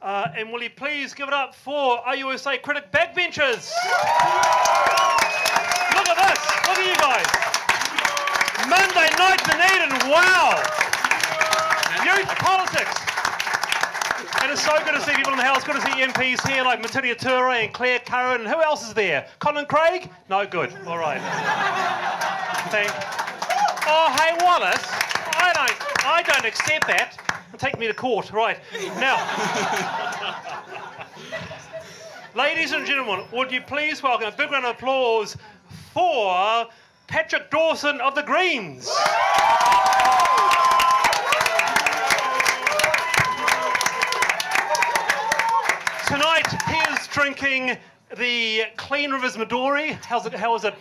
And will you please give it up for RUSA Critic backbenchers? Look at this. Look at you guys. Monday night Dunedin. Wow. Youth politics. And it's so good to see people in the house. Good to see MPs here like Matitia Ture and Claire Curran. And who else is there? Colin Craig? No, good. All right. Oh, hey, Wallace. I don't accept that. Take me to court. Right. Now, ladies and gentlemen, would you please welcome a big round of applause for Patrick Dawson of the Greens. Tonight he is drinking the Clean Rivers Midori. How is it,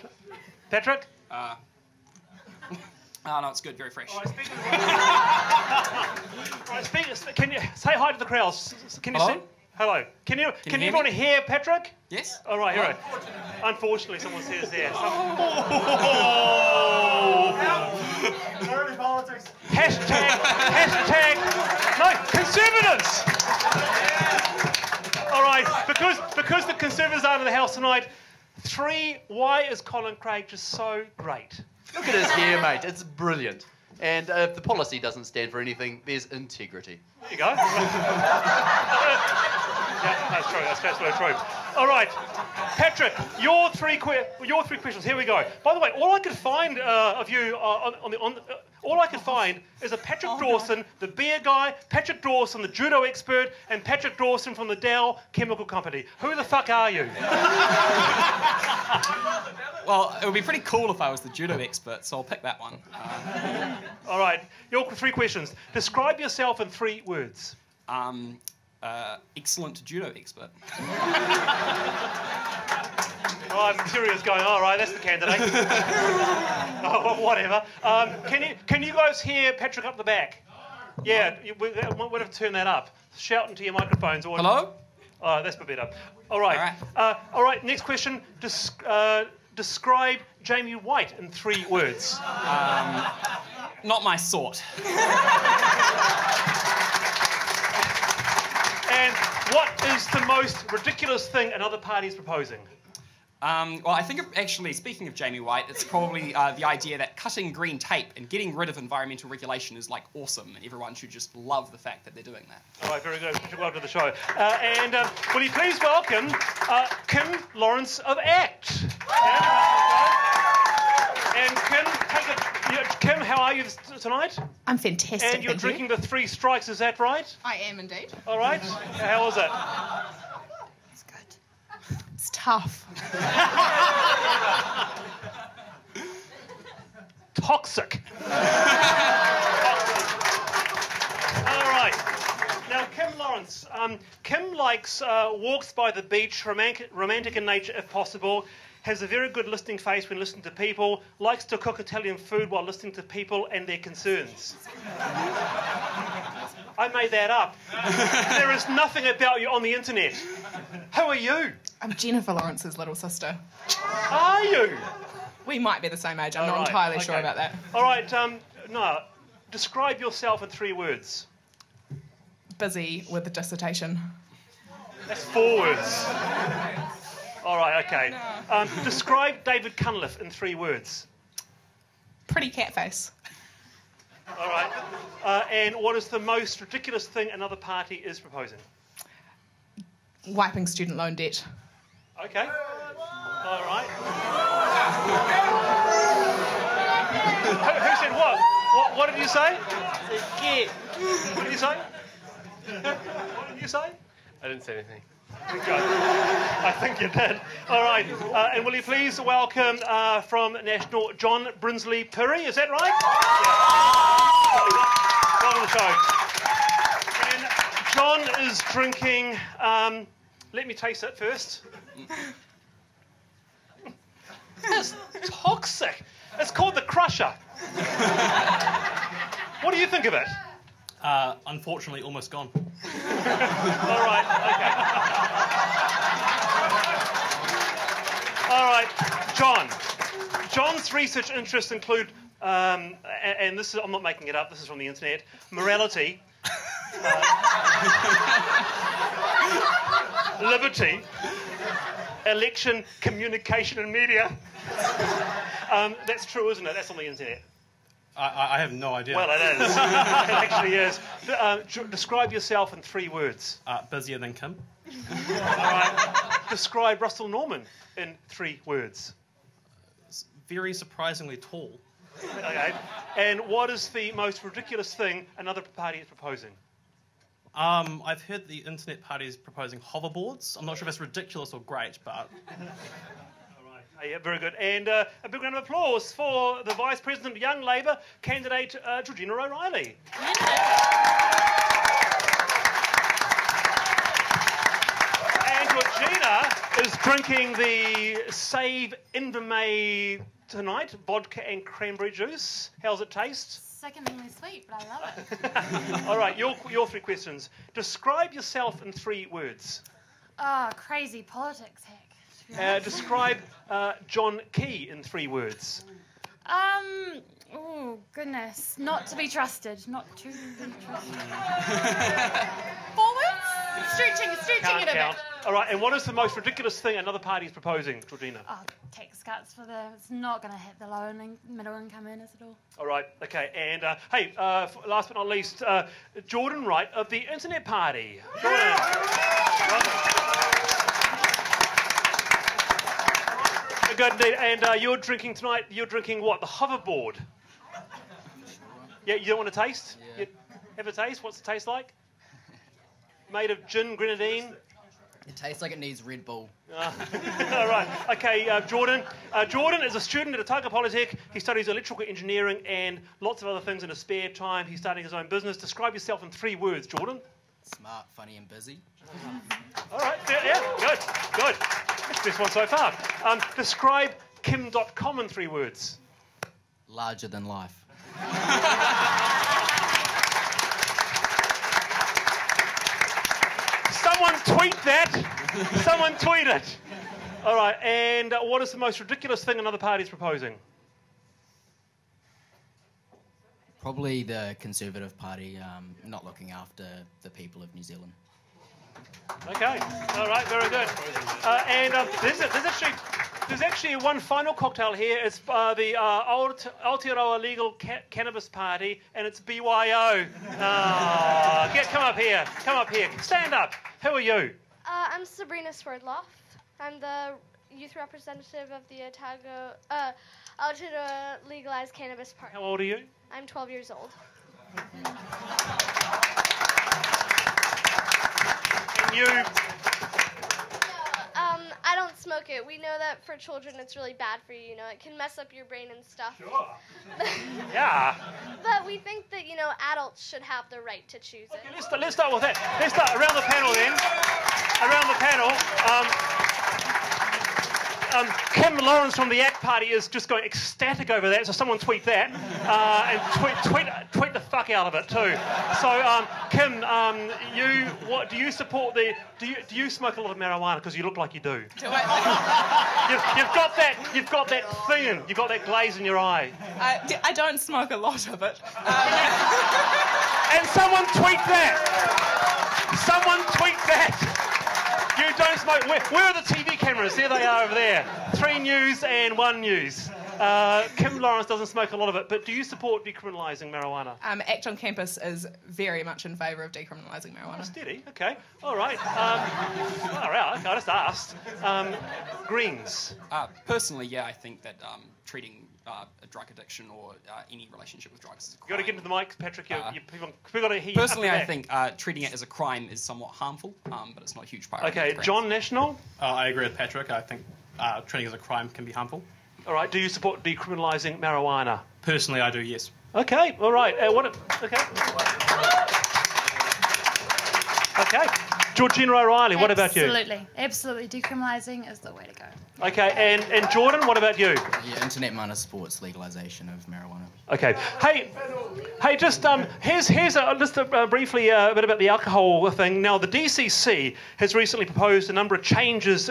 Patrick? Oh, no, it's good, very fresh. Can you say hi to the crowd? Can you Hello? see? Hello. Can you hear everyone me? hear Patrick? Yes. All right, all right. Unfortunately, someone says there. Early politics. Hashtag, no, conservatives! All right, because the conservatives are in the house tonight, why is Colin Craig just so great? Look at his hair, mate. It's brilliant. And if the policy doesn't stand for anything, there's integrity. There you go. Yeah, that's true. That's absolutely true. All right, Patrick, your three questions. Here we go. By the way, all I could find of you all I could find is a Patrick Dawson, the beer guy, Patrick Dawson, the judo expert, and Patrick Dawson from the Dow Chemical Company. Who the fuck are you? Well, it would be pretty cool if I was the judo expert, so I'll pick that one. All right, your three questions. Describe yourself in 3 words. Excellent judo expert. Oh, Materia's going, all right, that's the candidate. Oh, whatever. Can you guys hear Patrick up the back? Yeah, we'll have to turn that up. Shout into your microphones. Or... Hello? Oh, that's a bit better. All right. All right, next question. Describe Jamie White in 3 words. Not my sort. And what is the most ridiculous thing another party is proposing? Well, I think, actually, speaking of Jamie White, it's probably the idea that cutting green tape and getting rid of environmental regulation is, like, awesome, and everyone should just love the fact that they're doing that. All right, very good. Welcome to the show. And will you please welcome Kim Lawrence of ACT? And Kim, how are you tonight? I'm fantastic. And you're drinking the 3 strikes, is that right? I am indeed. All right. How was it? It's good. It's tough. Toxic. All right. Now, Kim Lawrence. Kim likes walks by the beach, romantic in nature if possible, has a very good listening face when listening to people, likes to cook Italian food while listening to people and their concerns. I made that up. There is nothing about you on the internet. Who are you? I'm Jennifer Lawrence's little sister. Are you? We might be the same age. I'm All not right, entirely okay. sure about that. All right, no. Describe yourself in 3 words. Busy with the dissertation. That's 4 words. All right, okay. Describe David Cunliffe in 3 words. Pretty cat face. All right. And what is the most ridiculous thing another party is proposing? Wiping student loan debt. Okay. All right. Who said what? What did you say? What did you say? What did you say? I didn't say anything. I think you did. All right. And will you please welcome from National John Brinsley Puri? Is that right? Yeah. Welcome to the show. And John is drinking. Let me taste it first. It's toxic. It's called the Crusher. What do you think of it? Unfortunately, almost gone. All right, okay. All right, John. John's research interests include, and this is, I'm not making it up, this is from the internet, morality. liberty, election, communication and media. That's true, isn't it? That's on the internet. I have no idea. Well, it is. It actually is. Describe yourself in 3 words. Busier than Kim. All right. Describe Russell Norman in 3 words. Very surprisingly tall. Okay. And what is the most ridiculous thing another party is proposing? I've heard the internet party is proposing hoverboards. I'm not sure if it's ridiculous or great, but... Yeah, very good. And a big round of applause for the Vice President of Young Labour candidate, Georgina O'Reilly. And Georgina is drinking the Save Invermay tonight, vodka and cranberry juice. How's it taste? Sickeningly sweet, but I love it. All right, your 3 questions. Describe yourself in 3 words. Oh, crazy politics, heck. Describe John Key in 3 words. Oh, goodness. Not to be trusted. Not to be trusted. Forwards? Stretching it a bit. All right, and what is the most ridiculous thing another party is proposing, Georgina? Oh, tax cuts for the... It's not going to hit the low and middle income earners at all. All right, okay, and hey, last but not least, Jordan Wright of the Internet Party. Jordan. Good indeed. And you're drinking tonight, you're drinking what? The hoverboard? Yeah, you don't want to taste? Yeah. Have a taste? What's it taste like? Made of gin, grenadine? It tastes like it needs Red Bull. All right. Okay, Jordan. Jordan is a student at Otago Polytech. He studies electrical engineering and lots of other things in his spare time. He's starting his own business. Describe yourself in 3 words, Jordan. Smart, funny and busy. All right. Yeah, good. Good. Best one so far. Describe Kim.com in 3 words. Larger than life. Someone tweet that. Someone tweet it. All right. And what is the most ridiculous thing another party is proposing? Probably the Conservative Party not looking after the people of New Zealand. Okay. All right. Very good. And there's actually one final cocktail here. It's the Aotearoa Legal Cannabis Party, and it's BYO. Come up here. Come up here. Stand up. Who are you? I'm Sabrina Swerdloff. I'm the youth representative of the Aotearoa Legalized Cannabis Party. How old are you? I'm 12 years old. And you? I don't smoke it. We know that for children it's really bad for you. You know, it can mess up your brain and stuff. Sure. Yeah. But we think that, you know, adults should have the right to choose it. Okay, let's start with that. Let's start around the panel then. Around the panel. Kim Lawrence from the ACT Party is just going ecstatic over that, so someone tweet that. And tweet the fuck out of it too. So, Kim, do you support the... Do you smoke a lot of marijuana? Because you look like you do. Do I? You've got that thing, you've got that glaze in your eye. I don't smoke a lot of it. And someone tweet that! Someone tweet that! You don't smoke. Where are the TV cameras? There they are over there. 3 News and 1 News. Kim Lawrence doesn't smoke a lot of it, but do you support decriminalising marijuana? ACT on Campus is very much in favour of decriminalising marijuana. Oh, steady. Okay. All right. All right. I just asked. Greens. Personally, yeah, I think that treating a drug addiction or any relationship with drugs is a crime. You've got to get into the mic, Patrick. People got to hear you. Personally, I think treating it as a crime is somewhat harmful, but it's not a huge priority. Okay, John National? I agree with Patrick. I think treating it as a crime can be harmful. All right, do you support decriminalising marijuana? Personally, I do, yes. Okay, all right. Okay. Georgina O'Reilly, what about you? Absolutely. Decriminalising is the way to go. Okay, and Jordan, what about you? Yeah, Internet Minor supports legalisation of marijuana. Okay. Hey, just here's briefly a bit about the alcohol thing. Now, the DCC has recently proposed a number of changes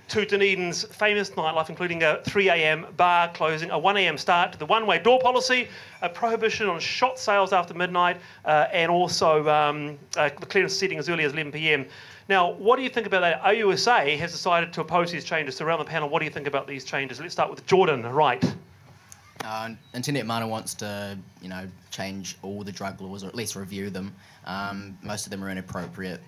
to Dunedin's famous nightlife, including a 3 a.m. bar closing, a 1 a.m. start to the one-way door policy, a prohibition on shot sales after midnight, and also the clearance seating as early as 11 p.m. p.m. Now, what do you think about that? OUSA has decided to oppose these changes. So around the panel, what do you think about these changes? Let's start with Jordan, right? Internet Mana wants to, change all the drug laws, or at least review them. Most of them are inappropriate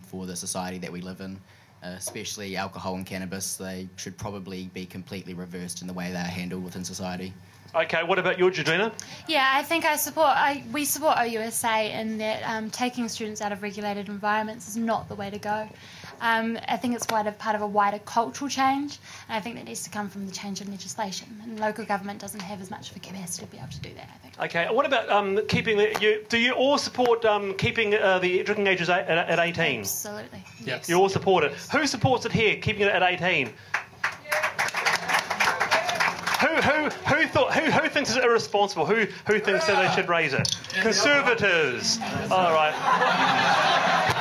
for the society that we live in, especially alcohol and cannabis. They should probably be completely reversed in the way they are handled within society. Okay, what about you, Georgina? Yeah, I think we support OUSA in that taking students out of regulated environments is not the way to go. I think it's part of a wider cultural change, and I think that needs to come from the change in legislation. And local government doesn't have as much of a capacity to be able to do that, I think. Okay, what about keeping do you all support keeping the drinking ages at 18? Absolutely. Yes. You all support it. Who supports it here, keeping it at 18? Who thinks it's irresponsible? Who thinks that they should raise it? Conservatives. All right.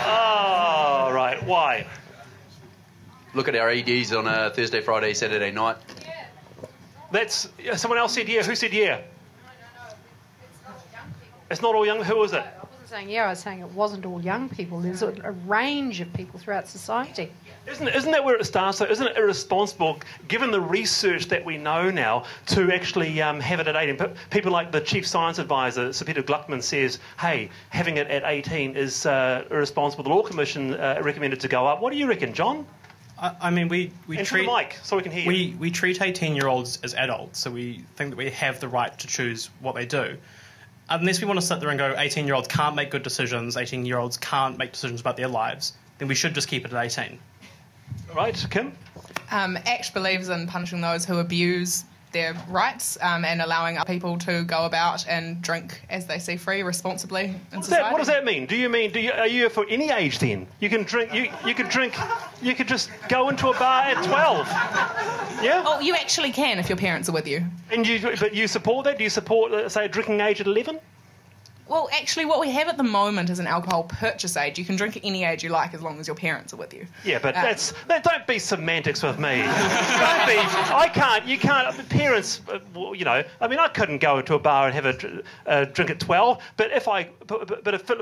All right. Why? Look at our EDs on a Thursday, Friday, Saturday night. That's someone else said yeah. Who said yeah? It's not all young. Who was it? I wasn't saying yeah. I was saying it wasn't all young people. There's a range of people throughout society. Isn't that where it starts, though? Isn't it irresponsible, given the research that we know now, to actually have it at 18? People like the Chief Science Advisor, Sir Peter Gluckman, says, hey, having it at 18 is irresponsible. The Law Commission recommended to go up. What do you reckon, John? I mean, we treat the mic so we can hear you. We treat 18-year-olds as adults, so we think that we have the right to choose what they do. Unless we want to sit there and go, 18-year-olds can't make good decisions, 18-year-olds can't make decisions about their lives, then we should just keep it at 18. Right, Kim? ACT believes in punishing those who abuse their rights and allowing other people to go about and drink as they see free responsibly in society. What does that mean? Are you for any age then? You can drink. You could drink. You could just go into a bar at 12. Yeah. Oh, you actually can if your parents are with you. But you support that? Do you support, say, a drinking age at 11? Well, actually, what we have at the moment is an alcohol purchase age. You can drink at any age you like as long as your parents are with you. Yeah, but don't be semantics with me. Don't be. I can't. You can't. Parents, I mean, I couldn't go to a bar and have a drink at 12. But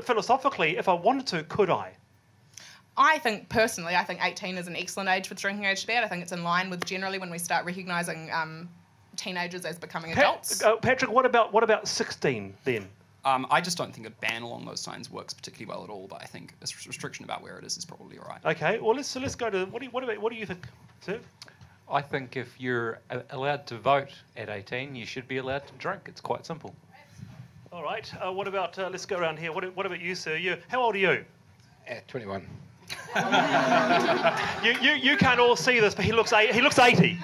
philosophically, if I wanted to, could I? I think 18 is an excellent age for the drinking age to be at. I think it's in line with generally when we start recognising teenagers as becoming adults. Patrick, what about 16 then? I just don't think a ban along those lines works particularly well at all, but I think a restriction about where it is probably all right. Okay, well, let's go to... What do you think, sir? I think if you're allowed to vote at 18, you should be allowed to drink. It's quite simple. All right. What about... let's go around here. What about you, sir? How old are you? 21. You can't all see this, but he looks 80.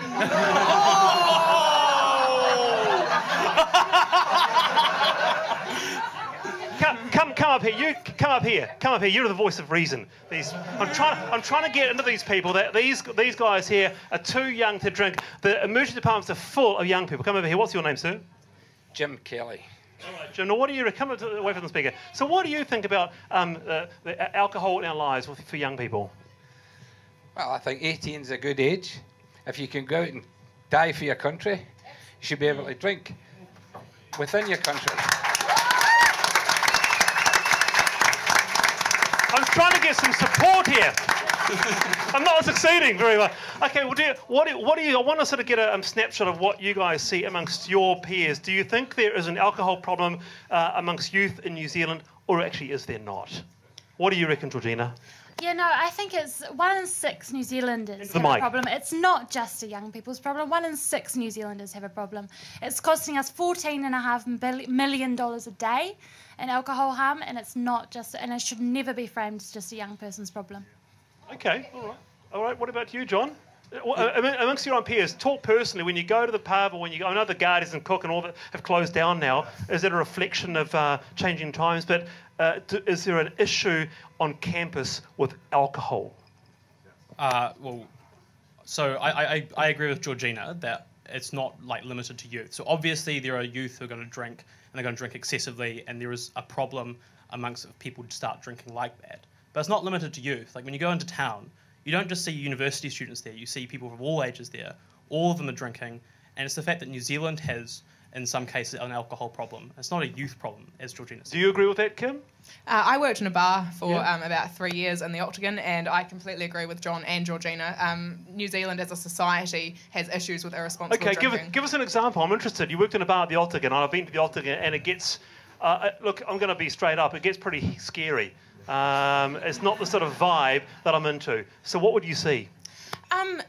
Come up here. You come up here. Come up here. You're the voice of reason. I'm trying to get into these people. That these guys here are too young to drink. The emergency departments are full of young people. Come over here. What's your name, sir? Jim Kelly. All right, Jim. Now, what do you come away from the speaker? So, what do you think about the alcohol in our lives for young people? Well, I think 18 is a good age. If you can go out and die for your country, you should be able to drink within your country. I'm trying to get some support here. I'm not succeeding very well. Okay, well, what do you? I want to sort of get a snapshot of what you guys see amongst your peers. Do you think there is an alcohol problem amongst youth in New Zealand, or actually is there not? What do you reckon, Georgina? Yeah, no, I think it's 1 in 6 New Zealanders have a problem. It's not just a young people's problem. 1 in 6 New Zealanders have a problem. It's costing us $14.5 million a day in alcohol harm, and it's not just, and it should never be framed as just a young person's problem. Okay, all right. What about you, John? Amongst your own peers, talk personally. When you go to the pub, or when you go, I know the Guardians and Cook and all that have closed down now. Is it a reflection of changing times? But is there an issue on campus with alcohol? So I agree with Georgina that it's not limited to youth. So obviously there are youth who are going to drink, and they're going to drink excessively, and there is a problem amongst people to start drinking like that. But it's not limited to youth. Like when you go into town, you don't just see university students there. You see people of all ages there. All of them are drinking, and it's the fact that New Zealand has in some cases, an alcohol problem. It's not a youth problem, as Georgina said. Do you agree with that, Kim? I worked in a bar for about 3 years in the Octagon, and I completely agree with John and Georgina. New Zealand as a society has issues with irresponsible drinking. Okay, give us an example. I'm interested. You worked in a bar at the Octagon. I've been to the Octagon, and it gets... look, I'm going to be straight up. It gets pretty scary. It's not the sort of vibe that I'm into. So what would you see?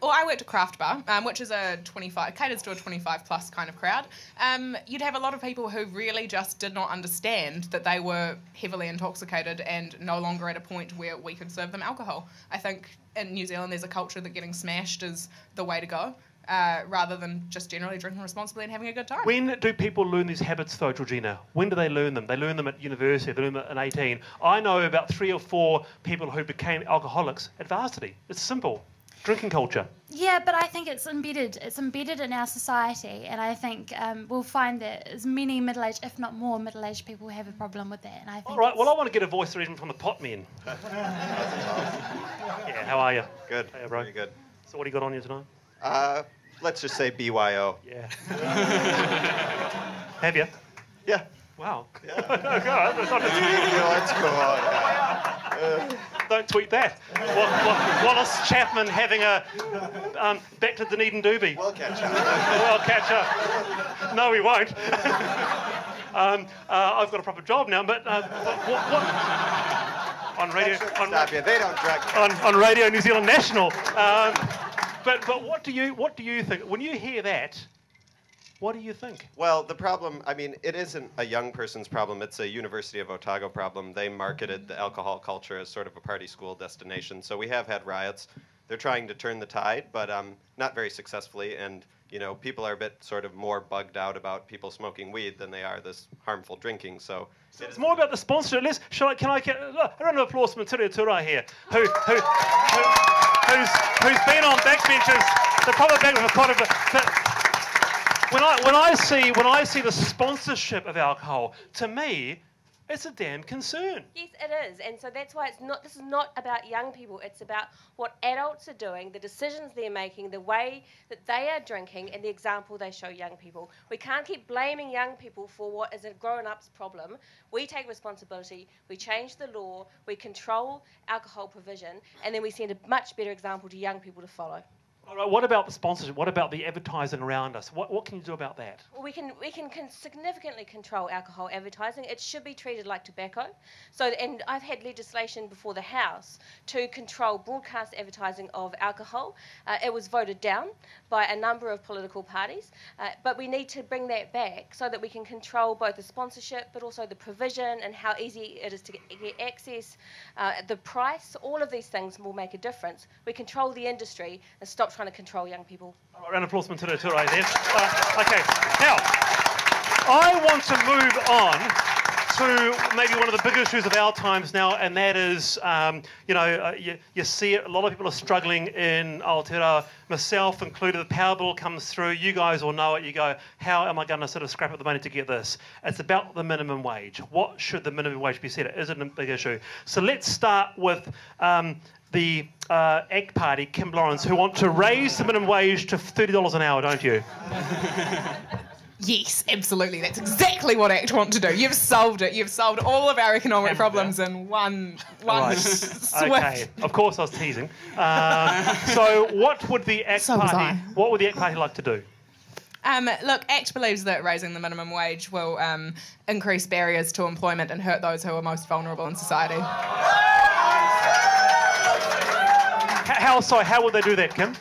Well, I worked at Craft Bar, which is caters to a 25 plus kind of crowd. You'd have a lot of people who really just did not understand that they were heavily intoxicated and no longer at a point where we could serve them alcohol. I think in New Zealand there's a culture that getting smashed is the way to go, rather than just generally drinking responsibly and having a good time. When do people learn these habits, though, Georgina? When do they learn them? They learn them at university, they learn them at 18. I know about 3 or 4 people who became alcoholics at varsity. It's simple. Drinking culture. Yeah, but I think it's embedded. It's embedded in our society, and I think we'll find that as many middle-aged, if not more, middle-aged people have a problem with that. And I think all right. Well, I want to get a voice even from the pot men. Yeah. How are you? Good. Hey, bro. Very good. So, what do you got on you tonight? Let's just say BYO. Yeah. Have you? Yeah. Wow. Yeah. Let's go on. Don't tweet that. Wallace Chapman having a back to Dunedin Doobie. We'll catch up. We'll catch up. No, we won't. I've got a proper job now, but what? On radio. They don't drag. On Radio New Zealand National. But what do you think when you hear that? What do you think? Well, the problem, I mean, it isn't a young person's problem. It's a University of Otago problem. They marketed the alcohol culture as sort of a party school destination. So we have had riots. They're trying to turn the tide, but not very successfully. And, you know, people are a bit sort of more bugged out about people smoking weed than they are this harmful drinking. So it's more about the sponsorship. Can I get a round of applause from Tertiary here, who's been on backbenches, the proper back with a pot of When I see the sponsorship of alcohol, to me, it's a damn concern. Yes, it is, and so that's why this is not about young people. It's about what adults are doing, the decisions they're making, the way that they are drinking, and the example they show young people. We can't keep blaming young people for what is a grown-up's problem. We take responsibility. We change the law. We control alcohol provision, and then we send a much better example to young people to follow. All right, what about the sponsorship? What about the advertising around us? What can you do about that? Well, we can significantly control alcohol advertising. It should be treated like tobacco. So, and I've had legislation before the House to control broadcast advertising of alcohol. It was voted down by a number of political parties, but we need to bring that back so that we can control both the sponsorship, but also the provision and how easy it is to get access, the price. All of these things will make a difference. We control the industry and stop trying to control young people. All right, round of applause for Tertiary then. Okay, now, I want to move on to maybe one of the big issues of our times now, and that is, you see it, a lot of people are struggling in Aotearoa, myself included. The power bill comes through, you guys all know it, you go, how am I going to sort of scrap up the money to get this? It's about the minimum wage. What should the minimum wage be set at? Is it a big issue? So let's start with the ACT Party, Kim Lawrence, who want to raise the minimum wage to $30 an hour, don't you? Yes, absolutely. That's exactly what ACT want to do. You've solved it. You've solved all of our economic problems in one right. swift. Okay, of course I was teasing. So what would the ACT Party like to do? Look, ACT believes that raising the minimum wage will increase barriers to employment and hurt those who are most vulnerable in society. How would they do that, Kim?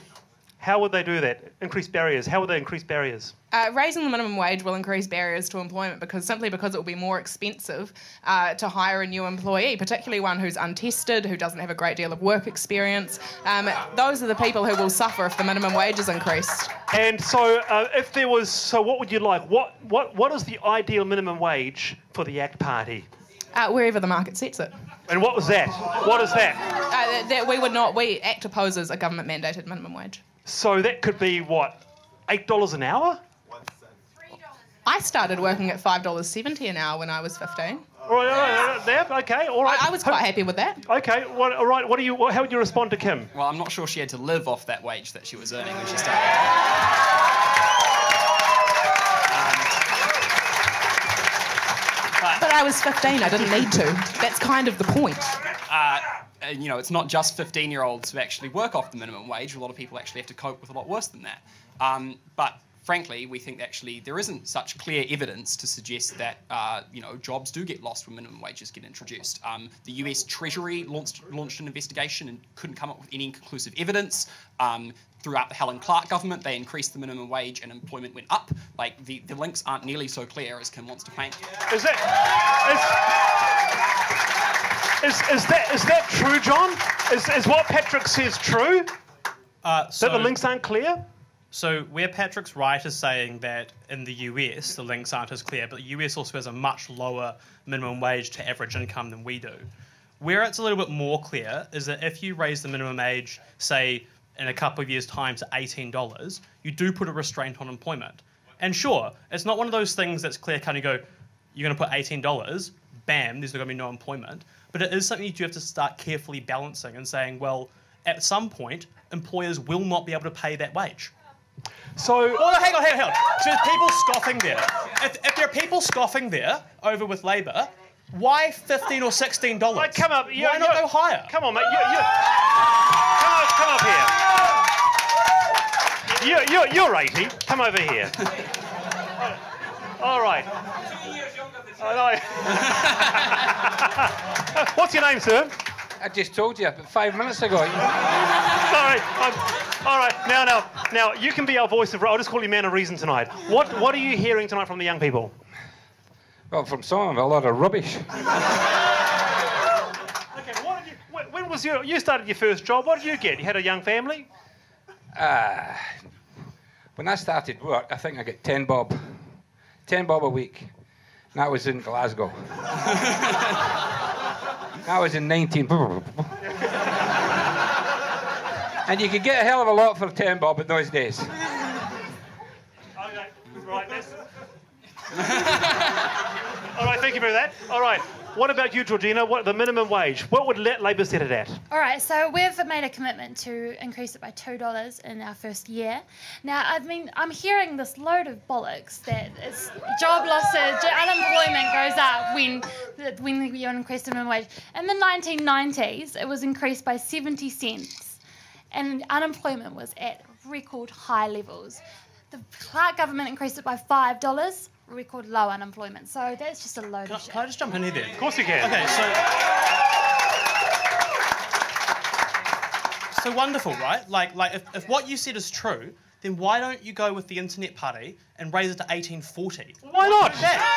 How would they do that? Increase barriers. How would they increase barriers? Raising the minimum wage will increase barriers to employment because it will be more expensive to hire a new employee, particularly one who's untested, who doesn't have a great deal of work experience. Those are the people who will suffer if the minimum wage is increased. And so, what would you like? What is the ideal minimum wage for the ACT Party? Wherever the market sets it. And what was that? What is that? ACT opposes a government-mandated minimum wage. So that could be, what, $8 an hour? I started working at $5.70 an hour when I was 15. All right, okay, all right. I was quite happy with that. Okay, all right. How would you respond to Kim? Well, I'm not sure she had to live off that wage that she was earning when she started. But I was 15. I didn't need to. That's kind of the point. You know, it's not just 15-year-olds who actually work off the minimum wage. A lot of people actually have to cope with a lot worse than that. But frankly, we think actually there isn't such clear evidence to suggest that you know, jobs do get lost when minimum wages get introduced. The US Treasury launched an investigation and couldn't come up with any conclusive evidence. Throughout the Helen Clark government, they increased the minimum wage and employment went up. Like, the links aren't nearly so clear as Kim wants to paint. Is that true, John? Is what Patrick says true? That the links aren't clear? So where Patrick's right is saying that in the US the links aren't as clear, but the US also has a much lower minimum wage to average income than we do. Where it's a little bit more clear is that if you raise the minimum age, say, in a couple of years' time to $18, you do put a restraint on employment. And sure, it's not one of those things that's clear-cut and go, you're going to put $18, bam, there's going to be no employment. But it is something you do have to start carefully balancing and saying, well, at some point, employers will not be able to pay that wage. So... Oh, hang on. So there's people scoffing there. If there are people scoffing there over with Labour, why $15 or $16? Like, come up. Why not go higher? Come on, mate. Come up here. You're 80. Come over here. All right. What's your name, sir? I just told you about 5 minutes ago. Sorry. All right. Now, you can be our voice of... I'll just call you man of reason tonight. What are you hearing tonight from the young people? Well, from some of them, a lot of rubbish. Okay, when was you started your first job? What did you get? You had a young family? When I started work, I think I got 10 bob. 10 bob a week. And that was in Glasgow. That was in 19... And you could get a hell of a lot for 10 bob in those days. Okay, right, all right, thank you for that. All right, what about you, Georgina? What the minimum wage? What would Labour set it at? All right, so we've made a commitment to increase it by $2 in our first year. Now, I'm hearing this load of bollocks that it's job losses, unemployment goes up when you increase the minimum wage. In the 1990s, it was increased by 70 cents, and unemployment was at record high levels. The Clark government increased it by $5. Record low unemployment. So that's just a load of shit. Can I just jump in here then? Of course you can. Okay, so wonderful, right? Like if what you said is true, then why don't you go with the Internet Party and raise it to $18.40? Why not?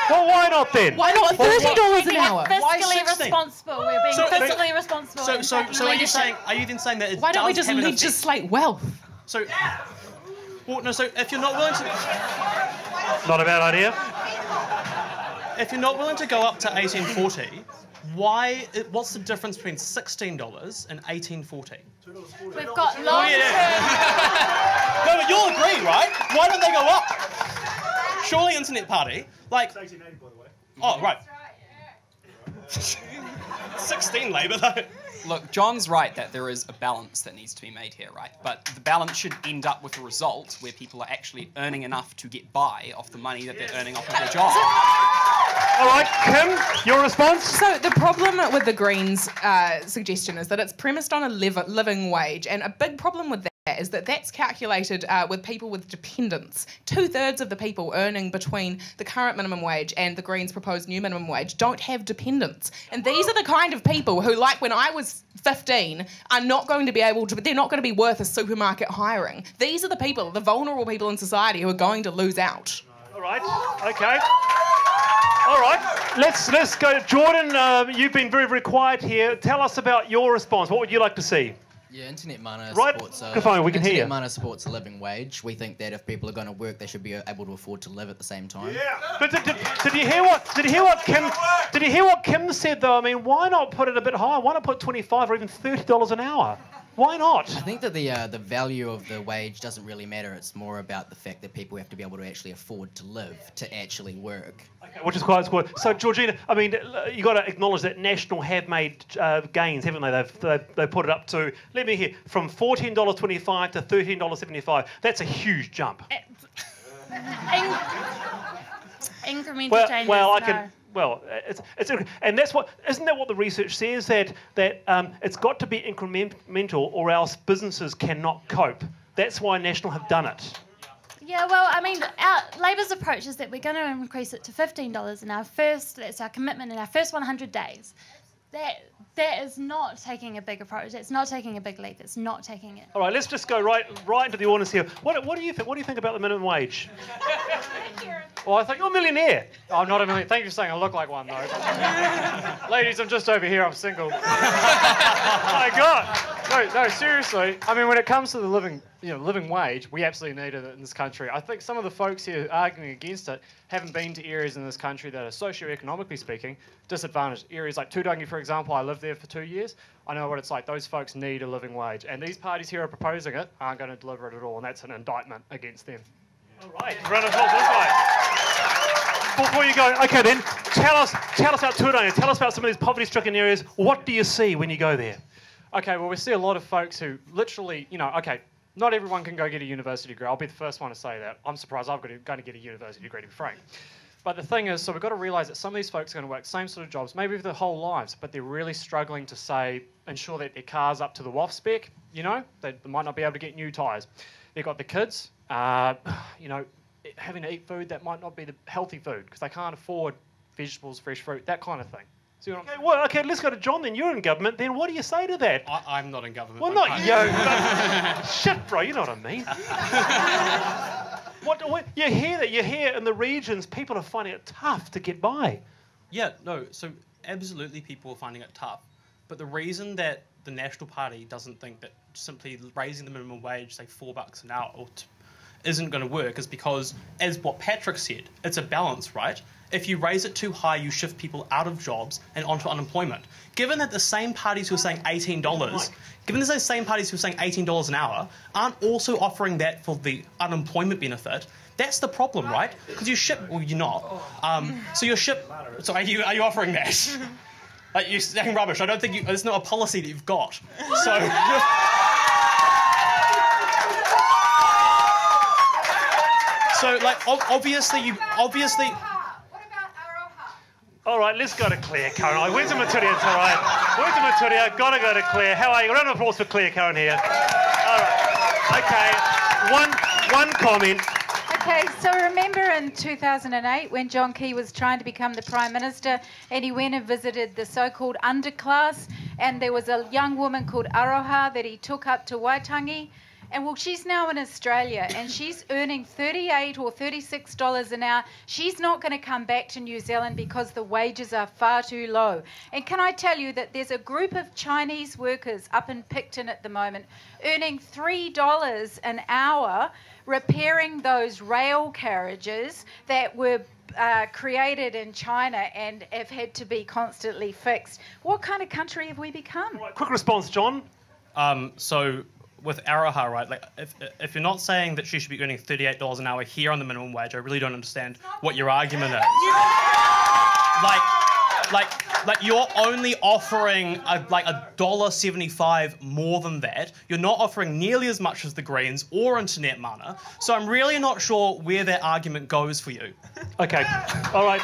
Well, why not then? Why not $30 an hour? Why responsible. We're being fiscally responsible. So are you then saying that it Why don't we does just have an legislate wealth? So, well, no. So if you're not willing to... Not a bad idea. If you're not willing to go up to $18.40, what's the difference between $16 and $18.40? We've got long-term... No, but you'll agree, right? Why don't they go up? Surely Internet Party, like... It's 1880, by the way. Oh, right. 16 Labour, though. Look, John's right that there is a balance that needs to be made here, right? But the balance should end up with a result where people are actually earning enough to get by off the money that they're earning off of their job. All right, Kim, your response? So the problem with the Greens' suggestion is that it's premised on a living wage, and a big problem with that is that that's calculated with people with dependents. 2/3 of the people earning between the current minimum wage and the Greens' proposed new minimum wage don't have dependents. And these are the kind of people who, like when I was 15, are not going to be able to, they're not going to be worth a supermarket hiring. These are the people, the vulnerable people in society who are going to lose out. All right, okay. All right, let's go. Jordan, you've been very, very quiet here. Tell us about your response. What would you like to see? Yeah, Internet Mana supports Internet Mana supports a living wage. We think that if people are going to work, they should be able to afford to live at the same time. Yeah. But did you hear what Kim said though? I mean, why not put it a bit higher? Why not put $25 or even $30 an hour? Why not? I think that the value of the wage doesn't really matter. It's more about the fact that people have to be able to actually afford to live, to actually work. Okay, which is quite cool. So, Georgina, I mean, you got to acknowledge that National have made gains, haven't they? They've put it up to, let me hear, from $14.25 to $13.75. That's a huge jump. Incremental changes. well, and that's what isn't that what the research says that it's got to be incremental or else businesses cannot cope. That's why National have done it. Yeah, well, I mean, Labor's approach is that we're going to increase it to $15 in our first. That's our commitment in our first 100 days. That is not taking a big approach. It's not taking a big leap. It's not taking it. All right, let's just go right into the audience here. What do you think? What do you think about the minimum wage? Well, I think you're a millionaire. I'm not a millionaire. Thank you for saying I look like one, though. Ladies, I'm just over here. I'm single. My God. No, seriously. I mean, when it comes to the living wage, we absolutely need it in this country. I think some of the folks here arguing against it haven't been to areas in this country that are socioeconomically speaking disadvantaged. Areas like Turangi, for example, I lived there for 2 years. I know what it's like. Those folks need a living wage. And these parties here are proposing it, aren't going to deliver it at all. And that's an indictment against them. All right. Round of applause this way. Before you go, okay then, tell us about Turangi. Tell us about some of these poverty-stricken areas. What do you see when you go there? Okay, well, we see a lot of folks who literally, not everyone can go get a university degree. I'll be the first one to say that. I'm surprised I'm going to get a university degree, to be frank. But the thing is, so we've got to realise that some of these folks are going to work same sort of jobs, maybe for their whole lives, but they're really struggling to, ensure that their car's up to the WAF spec, They might not be able to get new tyres. They've got the kids, having to eat food that might not be the healthy food because they can't afford vegetables, fresh fruit, that kind of thing. Okay, let's go to John then. You're in government. Then what do you say to that? I'm not in government. Well, not you. Shit, bro, you know what I mean. You hear that? You hear in the regions people are finding it tough to get by. Yeah, no, so absolutely people are finding it tough. But the reason that the National Party doesn't think that simply raising the minimum wage, say $4 an hour, isn't going to work is because, as what Patrick said, it's a balance, right? If you raise it too high, you shift people out of jobs and onto unemployment. Given that the same parties who are saying $18 an hour aren't also offering that for the unemployment benefit, that's the problem, right? Because you ship, well, you're not. So are you offering that? Like, you're saying rubbish. I don't think it's not a policy that you've got. So. So, obviously. All right, let's go to Claire, Karen. Where's the Maturia? It's all right. Where's the Maturia? Got to go to Claire. How are you? Round of applause for Claire, Karen here. All right. Okay. One comment. Okay, so remember in 2008 when John Key was trying to become the Prime Minister and he went and visited the so-called underclass and there was a young woman called Aroha that he took up to Waitangi. And well, she's now in Australia and she's earning $38 or $36 an hour. She's not going to come back to New Zealand because the wages are far too low. And can I tell you that there's a group of Chinese workers up in Picton at the moment earning $3 an hour repairing those rail carriages that were created in China and have had to be constantly fixed. What kind of country have we become? Right, quick response, John. So with Aroha, right, if you're not saying that she should be earning $38 an hour here on the minimum wage, I really don't understand what your argument is. Like you're only offering $1.75 more than that. You're not offering nearly as much as the Greens or Internet Mana. So I'm really not sure where that argument goes for you. Okay, all right.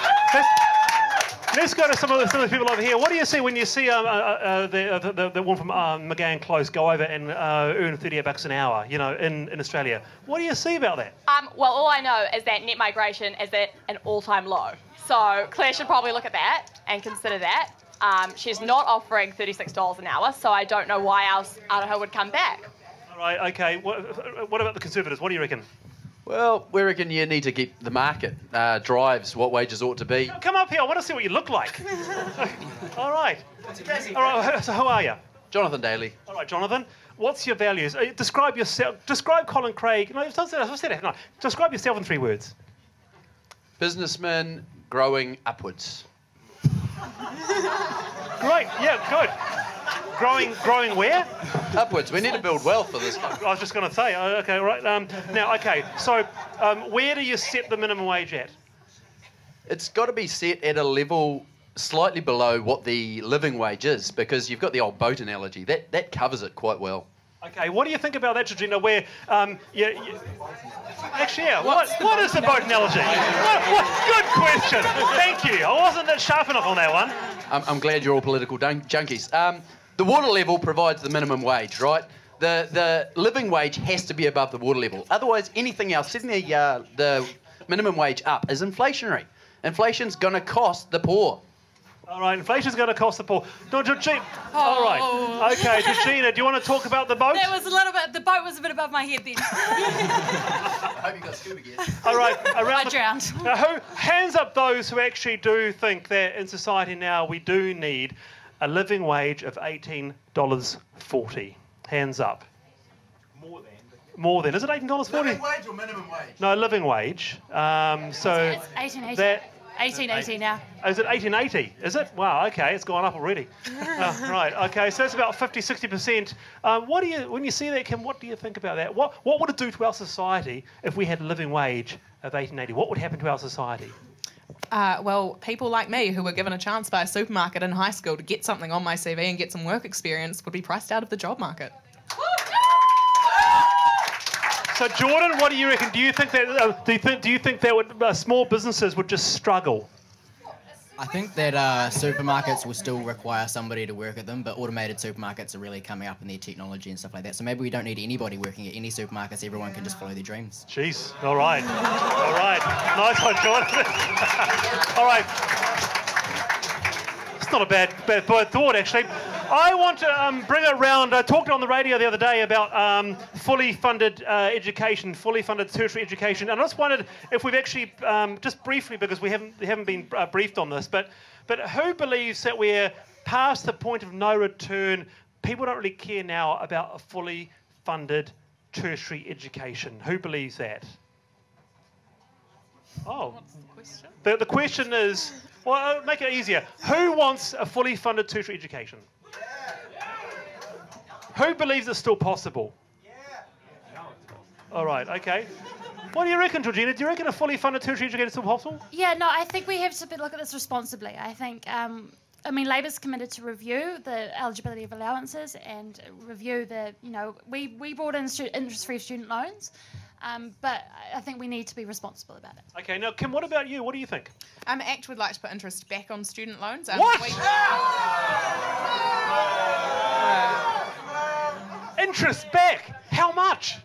Let's go to some of the people over here. What do you see when you see the one from McGann Close go over and earn $38 an hour, in Australia? What do you see about that? Well, all I know is that net migration is at an all-time low. So Claire should probably look at that and consider that. She's not offering $36 an hour, so I don't know why else Aroha would come back. All right, okay. What about the Conservatives? What do you reckon? Well, we reckon you need to get the market drives what wages ought to be. Come up here. I want to see what you look like. All right. All right. So who are you? Jonathan Daly. All right, Jonathan. What's your values? Describe yourself. Describe Colin Craig. No, I've said it. Hang on. Describe yourself in 3 words. Businessman growing upwards. Great. Yeah, good. Growing where? Upwards. We need to build wealth for this. I was just going to say. Okay, right. Now, okay. So, where do you set the minimum wage at? It's got to be set at a level slightly below what the living wage is, because you've got the old boat analogy. That covers it quite well. Okay, what do you think about that, Georgina? Where, actually, yeah, what is the boat analogy? Good question. Thank you. I wasn't that sharp enough on that one. I'm glad you're all political junkies. The water level provides the minimum wage, right? The living wage has to be above the water level. Otherwise, anything else, setting the minimum wage up is inflationary. Inflation's going to cost the poor. All right, inflation's going to cost the poor. No, Georgina. All right. Okay, Georgina, do you want to talk about the boat? That was a little bit. The boat was a bit above my head then. I hope you got scuba gear. All right, I drowned. Now, hands up those who actually do think that in society now we do need a living wage of $18.40. Hands up. More than. Is it $18.40? Living wage or minimum wage? No, living wage. It's 1880. 1880 now. Is it 1880? Is it? Wow, okay, it's gone up already. Right, okay, so that's about 50-60%. When you see that, Kim, what do you think about that? What would it do to our society if we had a living wage of 1880? What would happen to our society? Well, people like me who were given a chance by a supermarket in high school to get something on my CV and get some work experience would be priced out of the job market. So, Jordan, what do you reckon? Do you think that small businesses would just struggle? I think that supermarkets will still require somebody to work at them, but automated supermarkets are really coming up in their technology and stuff like that. So maybe we don't need anybody working at any supermarkets. Everyone can just follow their dreams. Jeez. All right. All right. Nice one, Jordan. All right. It's not a bad thought, actually. I want to bring it around. I talked on the radio the other day about fully funded education, fully funded tertiary education, and I just wondered if we've actually, just briefly, because we haven't been briefed on this, but who believes that we're past the point of no return? People don't really care now about a fully funded tertiary education. Who believes that? Oh, what's the question? The question is, well, I'll make it easier. Who wants a fully funded tertiary education? Who believes it's still possible? All right, okay. What do you reckon, Georgina? Do you reckon a fully funded tertiary education is still possible? Yeah, no, I think we have to look at this responsibly. I think, Labor's committed to review the eligibility of allowances and review we brought in interest-free student loans, but I think we need to be responsible about it. Okay, now, Kim, what about you? What do you think? ACT would like to put interest back on student loans. What? Interest back? How much?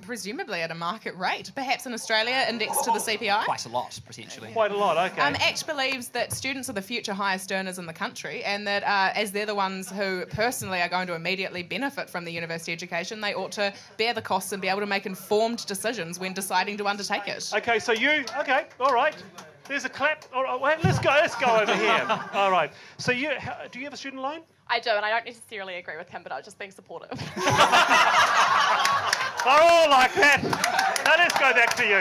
Presumably at a market rate. Perhaps in Australia, indexed to the CPI. Quite a lot, potentially. Quite a lot, okay. ACT believes that students are the future highest earners in the country, and that as they're the ones who personally are going to immediately benefit from the university education, they ought to bear the costs and be able to make informed decisions when deciding to undertake it. Okay, so okay, all right. There's a clap. All right, wait, let's go over here. All right. So do you have a student loan? I do, and I don't necessarily agree with him, but I was just being supportive. Oh, like that. Now let's go back to you.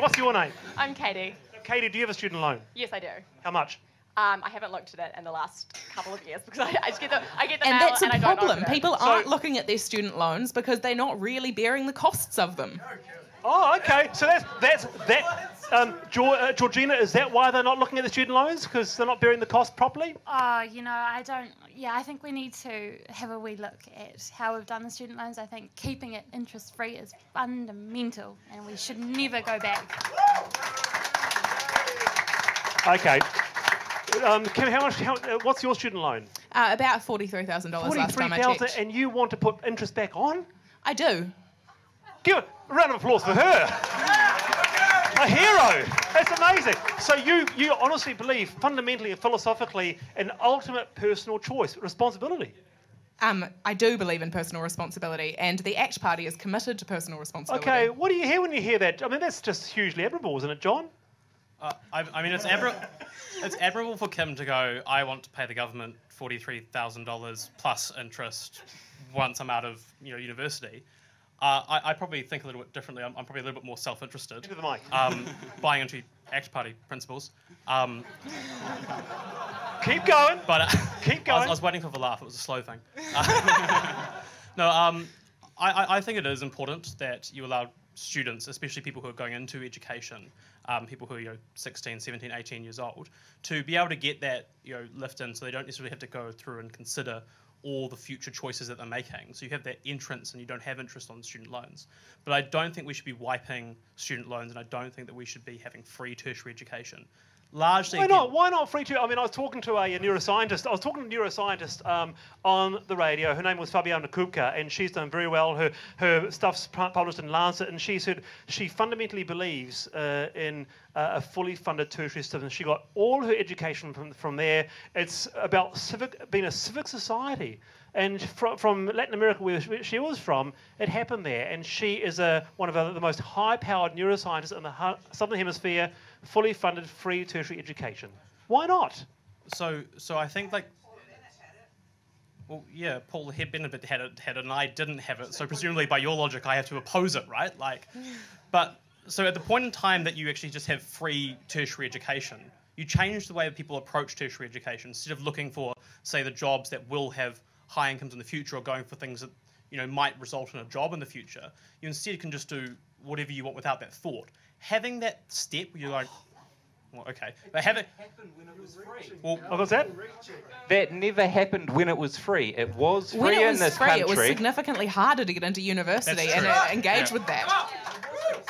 What's your name? I'm Katie. Katie, do you have a student loan? Yes, I do. How much? I haven't looked at it in the last couple of years because I get the and mail that's a and I don't problem. open it. People aren't looking at their student loans because they're not really bearing the costs of them. Oh, okay. So that's Georgina, is that why they're not looking at the student loans? Because they're not bearing the cost properly? I don't. Yeah, I think we need to have a wee look at how we've done the student loans. I think keeping it interest-free is fundamental, and we should never go back. Okay. Kim, what's your student loan? About $43,000 last time I checked. And you want to put interest back on? I do. Give a round of applause for her. A hero. That's amazing. So you honestly believe, fundamentally and philosophically, in ultimate personal choice, responsibility? I do believe in personal responsibility, and the ACT Party is committed to personal responsibility. Okay, what do you hear when you hear that? I mean, that's just hugely admirable, isn't it, John? It's admirable for Kim to go, I want to pay the government $43,000 plus interest once I'm out of university. I probably think a little bit differently. I'm probably a little bit more self-interested. Into the mic. Buying into ACT Party principles. Keep going. But keep going. I was waiting for the laugh. It was a slow thing. No, I think it is important that you allow students, especially people who are going into education, people who are 16, 17, 18 years old, to be able to get that lift in, so they don't necessarily have to go through and consider all the future choices that they're making. So you have that entrance and you don't have interest on student loans. But I don't think we should be wiping student loans, and I don't think that we should be having free tertiary education. Largely, why not? Why not free tuition? I mean, I was talking to a neuroscientist. I was talking to a neuroscientist on the radio. Her name was Fabiana Kupka, and she's done very well. Her stuff's published in Lancet, and she said she fundamentally believes in a fully funded tertiary system. And she got all her education from there. It's about being a civic society. And from Latin America, where she was from, it happened there. And she is one of the most high-powered neuroscientists in the Southern Hemisphere, fully funded, free tertiary education. Why not? So I think, like, well, yeah, Paul Benedict had it, and I didn't have it. So presumably, by your logic, I have to oppose it, right? Like, but so at the point in time that you actually just have free tertiary education, you change the way that people approach tertiary education. Instead of looking for, say, the jobs that will have high incomes in the future, or going for things that might result in a job in the future, you instead can just do whatever you want without that thought. Having that step where you're like, well, okay, but have it happened when it was free. Well, what was that? That never happened when it was free. It was free when it in was this free, country. it was significantly harder to get into university and engage with that.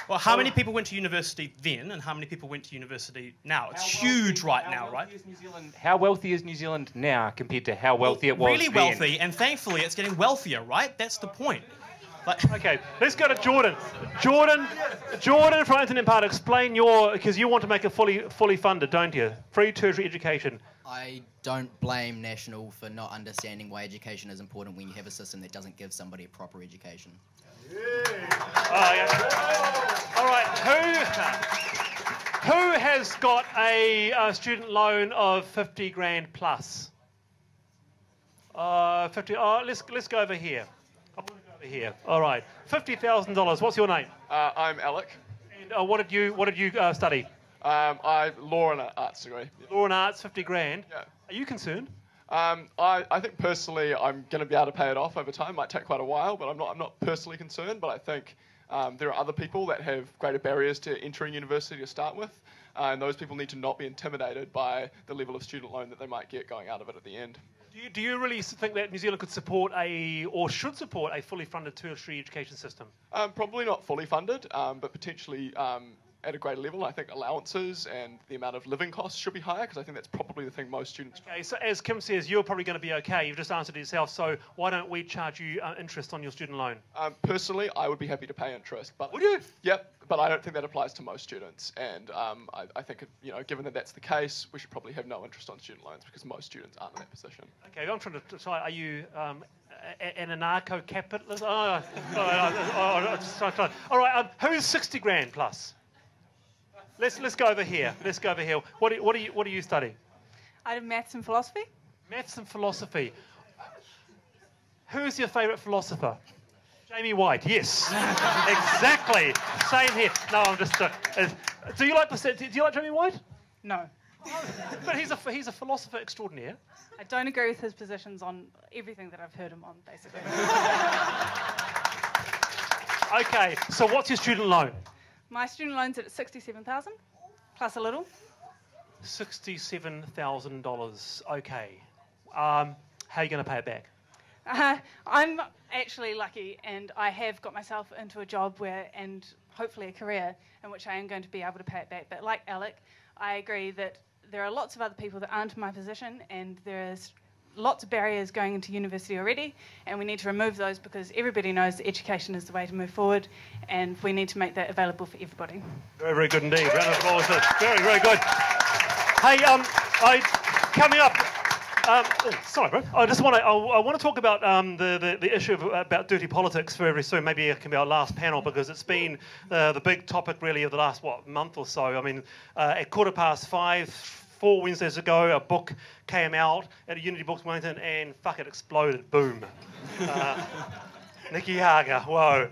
Well, how many people went to university then, and how many people went to university now? It's huge right now, right? How wealthy is New Zealand now compared to how wealthy it was really then? wealthy, and thankfully it's getting wealthier, right? That's the point. Okay, let's go to Jordan. Jordan from Internet Part, explain because you want to make it fully funded, don't you? Free tertiary education. I don't blame National for not understanding why education is important when you have a system that doesn't give somebody a proper education. Oh, yeah. All right, who has got a student loan of 50 grand plus? 50. Oh, let's go over here. Here. All right. $50,000. What's your name? I'm Alec. And what did you study? I law and arts degree. Yeah. Law and arts, 50 grand. Yeah. Are you concerned? I think personally I'm going to be able to pay it off over time. Might take quite a while, but I'm not personally concerned. But I think there are other people that have greater barriers to entering university to start with, and those people need to not be intimidated by the level of student loan that they might get going out of it at the end. Do you really think that New Zealand could support or should support a fully funded tertiary education system? Probably not fully funded, but potentially at a greater level. I think allowances and the amount of living costs should be higher, because I think that's probably the thing most students... Okay, so as Kim says, you're probably going to be okay. You've just answered it yourself, so why don't we charge you interest on your student loan? Personally, I would be happy to pay interest. But would you? Yep, but I don't think that applies to most students. And I think, given that that's the case, we should probably have no interest on student loans, because most students aren't in that position. Okay, I'm trying to decide, are you an anarcho-capitalist? All right, who's 60 grand plus? Let's go over here. What do you study? I did maths and philosophy. Maths and philosophy. Who's your favourite philosopher? Jamie White. Yes, exactly. Same here. No, I'm just. Do you like Jamie White? No. But he's a philosopher extraordinaire. I don't agree with his positions on everything that I've heard him on, basically. Okay, so what's your student loan? My student loan's at 67,000 plus a little. $67,000. Okay. How are you going to pay it back? I'm actually lucky, and I have got myself into a job and hopefully a career in which I am going to be able to pay it back. But like Alec, I agree that there are lots of other people that aren't in my position, and there's lots of barriers going into university already, and we need to remove those, because everybody knows that education is the way to move forward, and we need to make that available for everybody. Very, very good indeed. Round of applause. Very, very good. Hey, coming up. Sorry, bro. I want to talk about the issue about dirty politics very soon. Maybe it can be our last panel, because it's been the big topic really of the last month or so. I mean, at 5:15. 4 Wednesdays ago, a book came out at a Unity Books Wellington, and fuck, it exploded. Boom. Nikki Hager, whoa.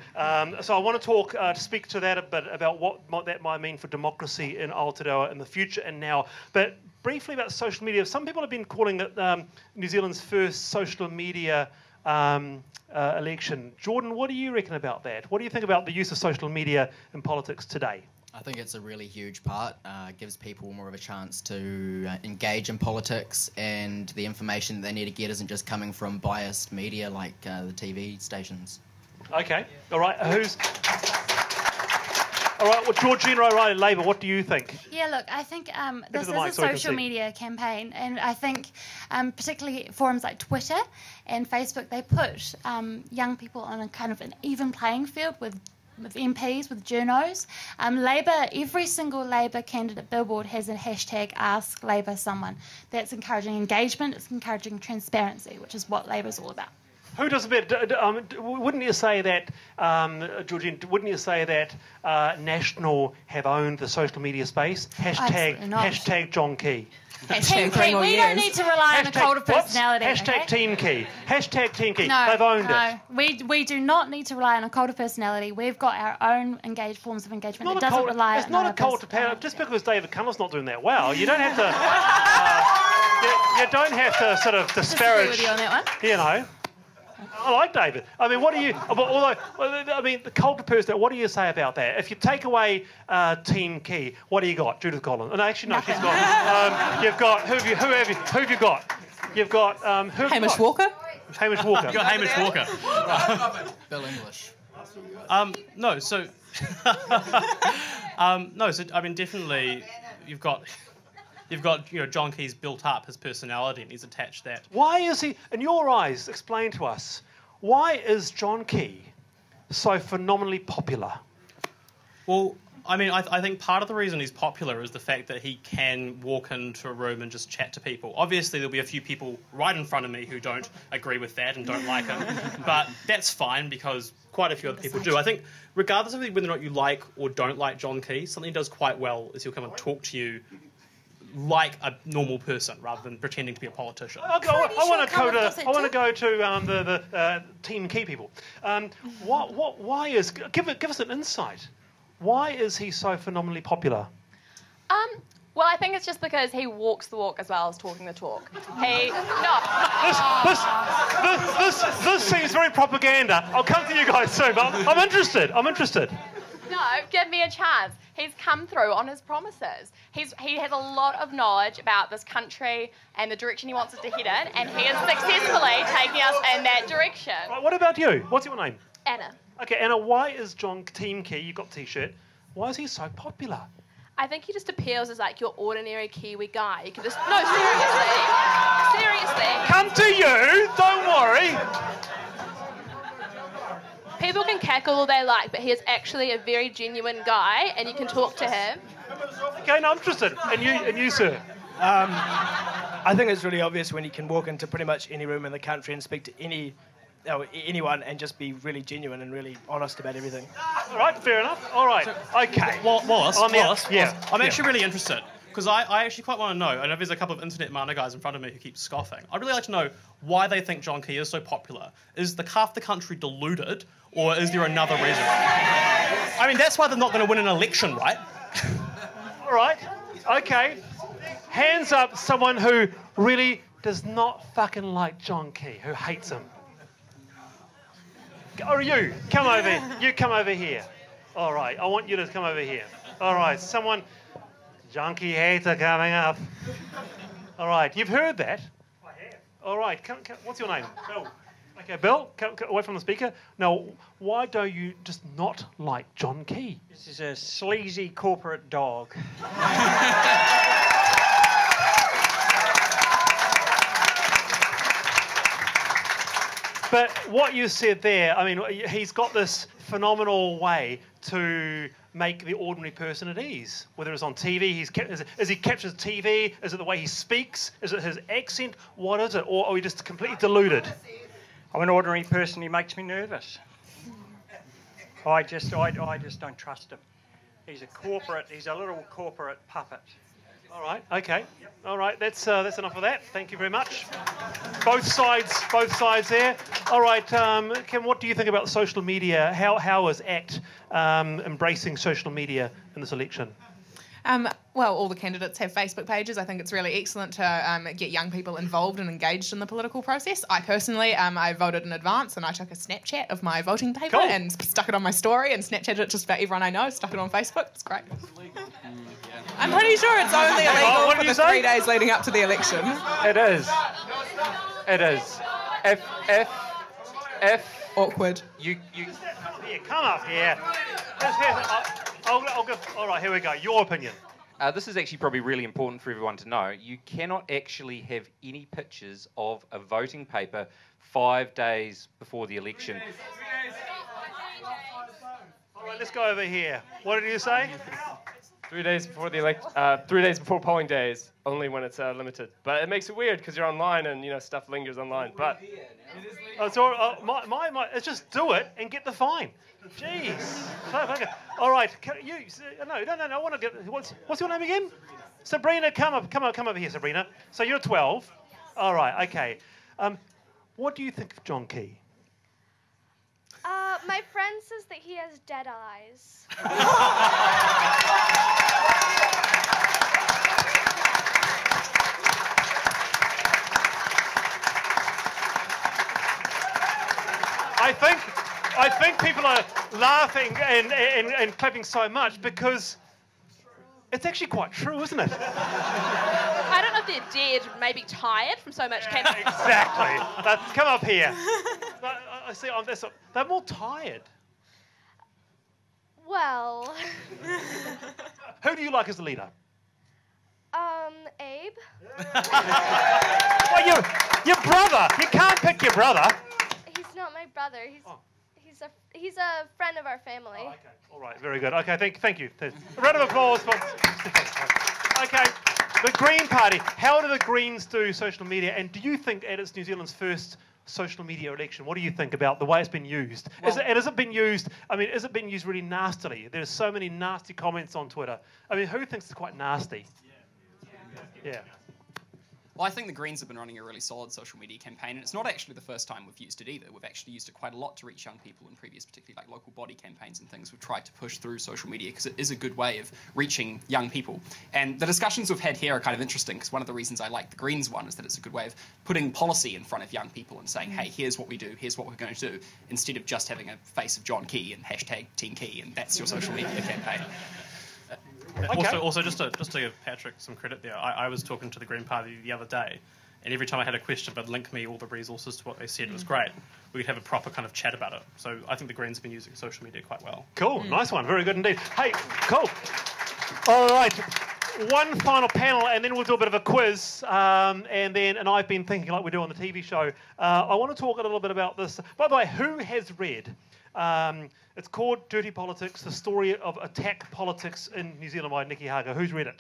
So I want to speak to that a bit about what that might mean for democracy in Aotearoa in the future and now. But briefly about social media. Some people have been calling it New Zealand's first social media election. Jordan, what do you reckon about that? What do you think about the use of social media in politics today? I think it's a really huge part. Gives people more of a chance to engage in politics, and the information that they need to get isn't just coming from biased media like the TV stations. Okay, all right. All right, well, Georgina O'Reilly, Labour, what do you think? Yeah, look, I think this is the mic a so we can social see. media campaign, and I think particularly forums like Twitter and Facebook, they put young people on a kind of an even playing field with MPs, with journos. Labour, every single Labour candidate billboard has a hashtag Ask Labour Someone. That's encouraging engagement, it's encouraging transparency, which is what Labour's all about. Who does a bit? Wouldn't you say that, Georgine? Wouldn't you say that National have owned the social media space? Absolutely not. Hashtag John Key. Team Key, we don't need to rely on a cult of personality. Hashtag okay? Team Key. Hashtag Team Key. No, They've owned it. We do not need to rely on a cult of personality. We've got our own forms of engagement. It doesn't rely It's on not our a cult of power. Just because David Cumill's not doing that well, you don't have to. You don't have to sort of disparage. Disagree with you on that one. You know. I like David. I mean, what do you? Although, I mean, the cult of personality. What do you say about that? If you take away Team Key, what do you got? Judith Collins. No, actually, no. She's got. You've got who have you got? You've got Hamish Walker. Hamish Walker. You've got Hamish Walker. Bill English. No, so I mean, definitely, you've got John Key's built up his personality, and he's attached that. Why is he? In your eyes, explain to us. Why is John Key so phenomenally popular? Well, I mean, I think part of the reason he's popular is the fact that he can walk into a room and just chat to people. Obviously, there'll be a few people right in front of me who don't agree with that and don't like him, but that's fine because quite a few other people do. I think regardless of whether or not you like or don't like John Key, something he does quite well is he'll come and talk to you like a normal person rather than pretending to be a politician. I want to go to the Team Key people. Why is? Give us an insight. Why is he so phenomenally popular? Well, I think it's just because he walks the walk as well as talking the talk. This seems very propaganda. I'll come to you guys soon, but I'm interested. No, give me a chance. He's come through on his promises. He has a lot of knowledge about this country and the direction he wants it to head in, and he is successfully taking us in that direction. Right, what about you? What's your name? Anna. Okay, Anna, why is John Team Key, you've got a T-shirt, why is he so popular? I think he just appeals as like your ordinary Kiwi guy. You can just seriously. Come to you, don't worry. People can cackle all they like, but he is actually a very genuine guy, and you can talk to him. Okay, no, I'm interested. And you, sir? I think it's really obvious when you can walk into pretty much any room in the country and speak to anyone and just be really genuine and really honest about everything. All right, fair enough. All right, okay. Wallace, yeah. I'm actually really interested because I actually quite want to know. I know there's a couple of internet mana guys in front of me who keep scoffing. I'd really like to know why they think John Key is so popular. Is half the country deluded, or is there another reason? I mean, that's why they're not going to win an election, right? All right, okay. Hands up, someone who really does not fucking like John Key, who hates him. Or you, come over. You come over here. All right, I want you to come over here. All right, someone, John Key hater coming up. All right, you've heard that. I have. All right, what's your name? Bill. Okay, Bill, come away from the speaker. Now, why do you just not like John Key? This is a sleazy corporate dog. But what you said there, I mean, he's got this phenomenal way to make the ordinary person at ease. Whether it's on TV, as he captures TV, is it the way he speaks, is it his accent, what is it? Or are we just completely deluded? I'm an ordinary person. He makes me nervous. I just don't trust him. He's a little corporate puppet. All right, okay. All right, that's enough of that. Thank you very much. Both sides there. All right, Kim, what do you think about social media? How is ACT embracing social media in this election? Well, all the candidates have Facebook pages. I think it's really excellent to get young people involved and engaged in the political process. I personally, I voted in advance and I took a Snapchat of my voting paper and stuck it on my story and Snapchatted it just about everyone I know, stuck it on Facebook. It's great. I'm pretty sure it's only illegal for the 3 days leading up to the election. It is. It is. If awkward. Here, come up here. I'll give. All right, here we go. Your opinion. This is actually probably really important for everyone to know. You cannot actually have any pictures of a voting paper 5 days before the election. All right, let's go over here. What did you say? 3 days before the 3 days before polling days, only when it's limited. But it makes it weird because you're online and stuff lingers online. But it's it's just do it and get the fine. Jeez. All right, no. I want to get. What's your name again? Sabrina, come over here, Sabrina. So you're 12. All right, okay. What do you think of John Key? My friend says that he has dead eyes. I think people are laughing and clapping so much because it's actually quite true, isn't it? I don't know if they're dead, maybe tired from so much campaign. Exactly. Come up here. I see. They're more tired. Well. Who do you like as the leader? Abe. Well, your brother. You can't pick your brother. He's not my brother. He's a friend of our family. Oh, okay. All right. Very good. Okay. Thank you. A round of applause for. Okay. The Green Party. How do the Greens do social media? And do you think it's New Zealand's first social media election? What do you think about the way it's been used? Has it been used? I mean, is it been used really nastily? There's so many nasty comments on Twitter. I mean, who thinks it's quite nasty? Yeah. Well, I think the Greens have been running a really solid social media campaign, and it's not actually the first time we've used it either. We've actually used it quite a lot to reach young people in previous, particularly like local body campaigns and things. We've tried to push through social media because it is a good way of reaching young people. And the discussions we've had here are kind of interesting because one of the reasons I like the Greens one is that it's a good way of putting policy in front of young people and saying, hey, here's what we do, here's what we're going to do, instead of just having a face of John Key and hashtag Team Key, and that's your social media campaign. Okay. Also, just to give Patrick some credit there, I was talking to the Green Party the other day, and every time I had a question, they'd link me all the resources to what they said. It was great. We could have a proper kind of chat about it. So I think the Greens have been using social media quite well. Cool, nice one, very good indeed. Hey, cool. All right, one final panel, and then we'll do a bit of a quiz. And I've been thinking, like we do on the TV show, I want to talk a little bit about this. By the way, who has read? It's called Dirty Politics, the story of attack politics in New Zealand by Nikki Hager. Who's read it?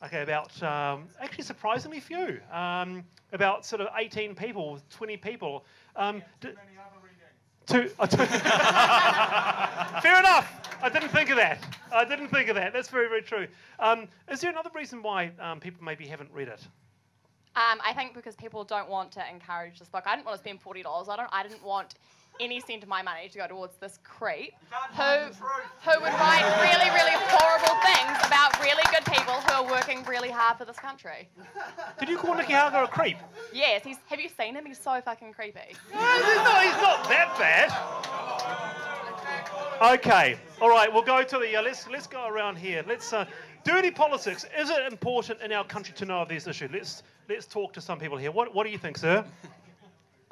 Okay, about, actually surprisingly few. About sort of 18 people, 20 people. Fair enough. I didn't think of that. That's very, very true. Is there another reason why people maybe haven't read it? I think because people don't want to encourage this book. I didn't want to spend $40 on it. I didn't want any cent of my money to go towards this creep who would write really, really horrible things about really good people who are working really hard for this country. Did you call Nikki Hager a creep? Yes. Have you seen him? He's so fucking creepy. He's not that bad. Okay. All right. We'll go to the. Let's go around here. Dirty politics. Is it important in our country to know of these issues? Let's talk to some people here. What do you think, sir?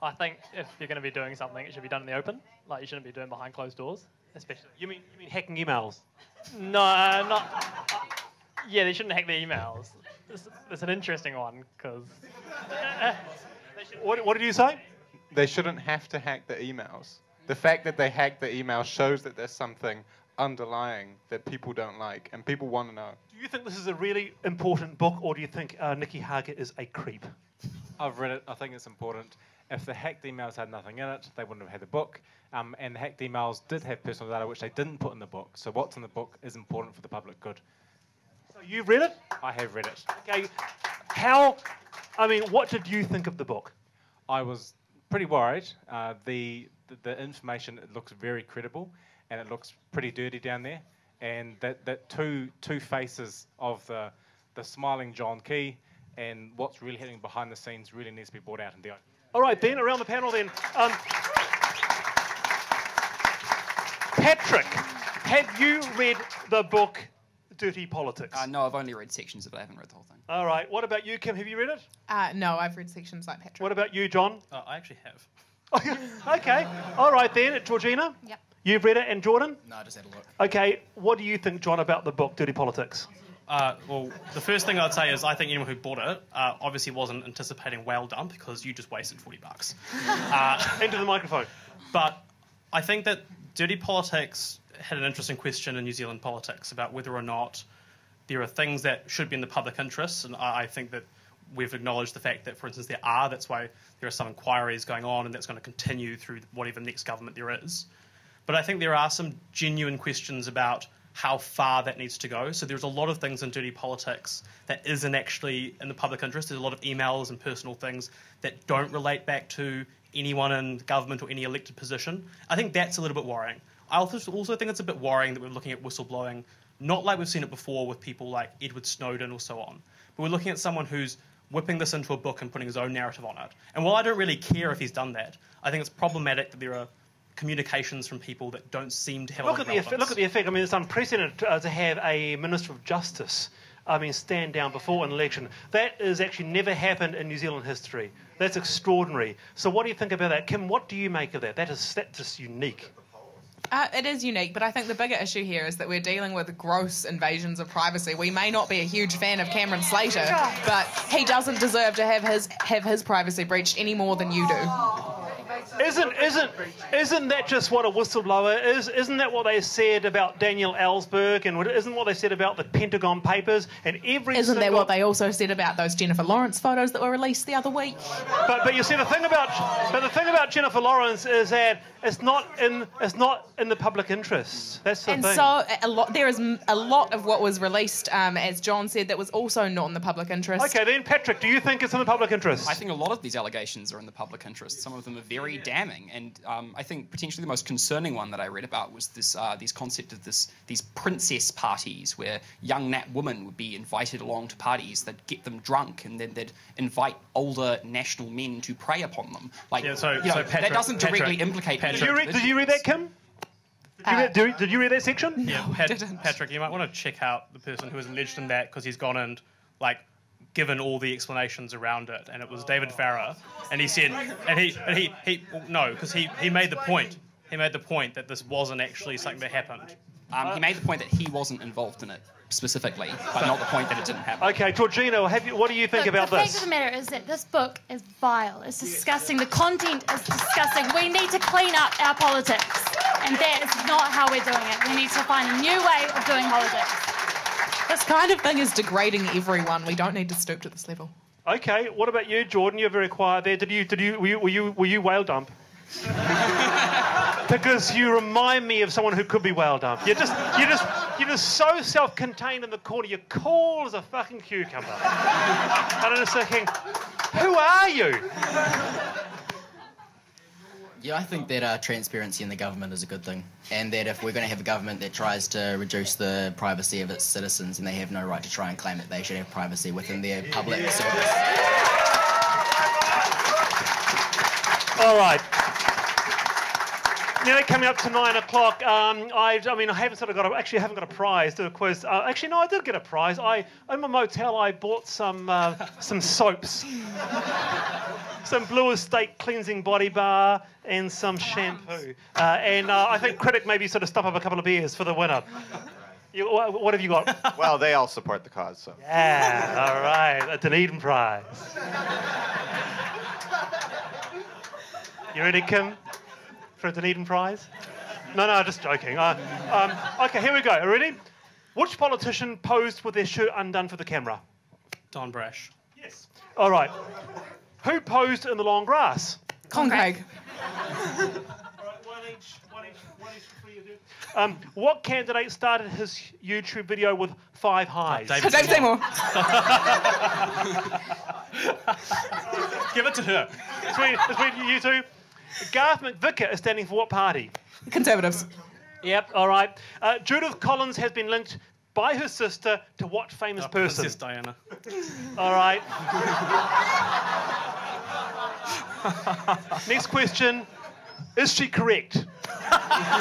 I think if you're going to be doing something, it should be done in the open. Like, you shouldn't be doing behind closed doors, especially. You mean hacking emails? No, not. Yeah, they shouldn't hack the emails. It's an interesting one because. What did you say? They shouldn't have to hack the emails. The fact that they hack the emails shows that there's something underlying that people don't like, and people want to know. Do you think this is a really important book, or do you think Nikki Hager is a creep? I've read it. I think it's important. If the hacked emails had nothing in it, they wouldn't have had the book. And the hacked emails did have personal data, which they didn't put in the book. So what's in the book is important for the public good. So you've read it? I have read it. Okay. What did you think of the book? I was pretty worried. The information, it looks very credible, and it looks pretty dirty down there. and that two faces of the smiling John Key and what's really happening behind the scenes really needs to be brought out in the open. All right, then, around the panel then. Patrick, have you read the book Dirty Politics? No, I've only read sections of it. I haven't read the whole thing. All right. What about you, Kim? Have you read it? No, I've read sections like Patrick. What about you, John? I actually have. Okay. All right, then. Georgina? Yep. You've read it. And Jordan? No, I just had a look. Okay. What do you think, John, about the book Dirty Politics? Well, the first thing I'd say is I think anyone who bought it obviously wasn't anticipating whale dump because you just wasted $40. Into the microphone. But I think that Dirty Politics had an interesting question in New Zealand politics about whether or not there are things that should be in the public interest, and I think that we've acknowledged the fact that, for instance, there are. That's why there are some inquiries going on, and that's going to continue through whatever next government there is. But I think there are some genuine questions about how far that needs to go. So there's a lot of things in Dirty Politics that isn't actually in the public interest. There's a lot of emails and personal things that don't relate back to anyone in government or any elected position. I think that's a little bit worrying. I also think it's a bit worrying that we're looking at whistleblowing, not like we've seen it before with people like Edward Snowden or so on, but we're looking at someone who's whipping this into a book and putting his own narrative on it. And while I don't really care if he's done that, I think it's problematic that there are communications from people that don't seem to have Look at the effect. I mean, it's unprecedented to have a Minister of Justice stand down before an election. That has actually never happened in New Zealand history. That's extraordinary. So what do you think about that? Kim, what do you make of that? That's just unique. It is unique, but I think the bigger issue here is that we're dealing with gross invasions of privacy. We may not be a huge fan of Cameron Slater, but he doesn't deserve to have his privacy breached any more than you do. Isn't that just what a whistleblower is? Isn't that what they said about Daniel Ellsberg, and isn't what they said about the Pentagon Papers and every? Isn't that what they also said about those Jennifer Lawrence photos that were released the other week? But you see, the thing about Jennifer Lawrence is that it's not in the public interest. That's the thing. And so there is a lot of what was released, as John said, that was also not in the public interest. Okay, then Patrick, do you think it's in the public interest? I think a lot of these allegations are in the public interest. Some of them are very damning, and I think potentially the most concerning one that I read about was this concept of these princess parties where young Nat women would be invited along to parties that get them drunk, and then they'd invite older national men to prey upon them. That doesn't directly implicate. Did you read that, Kim? Did you read that section? Yeah, Patrick, you might want to check out the person who was alleged in that, because he's gone and given all the explanations around it, and it was David Farrar, and he said, because he made the point. He made the point that this wasn't actually something that happened. He made the point that he wasn't involved in it specifically, but not the point that it didn't happen. Okay, Georgina, what do you think about this? The fact of the matter is that this book is vile. It's disgusting. The content is disgusting. We need to clean up our politics, and that is not how we're doing it. We need to find a new way of doing politics. This kind of thing is degrading everyone. We don't need to stoop to this level. Okay, what about you, Jordan? You're very quiet there. Were you whale dump? Because you remind me of someone who could be whale dumped. You're just so self-contained in the corner. You're cool as a fucking cucumber. And I'm just thinking, who are you? Yeah, I think that transparency in the government is a good thing, and that if we're going to have a government that tries to reduce the privacy of its citizens, and they have no right to try and claim that they should have privacy within their public service. All right. Nearly coming up to 9 o'clock. I haven't got a prize to the quiz. Actually, no, I did get a prize. In my motel, I bought some soaps, some Blue Estate cleansing body bar, and some shampoo. And I think Critic maybe sort of stuff up a couple of beers for the winner. What have you got? Well, they all support the cause, so. Yeah, all right, a Dunedin prize. You ready, Kim? For a Dunedin prize? No, just joking. Okay, here we go. Are you ready? Which politician posed with their shirt undone for the camera? Don Brash. Yes. All right. Who posed in the long grass? Craig. One each for you. What candidate started his YouTube video with 5 highs? David Seymour. Give it to her. Between you two. Garth McVicker is standing for what party? Conservatives. Yep, all right. Judith Collins has been linked by her sister to what famous person? Princess Diana. All right. Next question. Is she correct?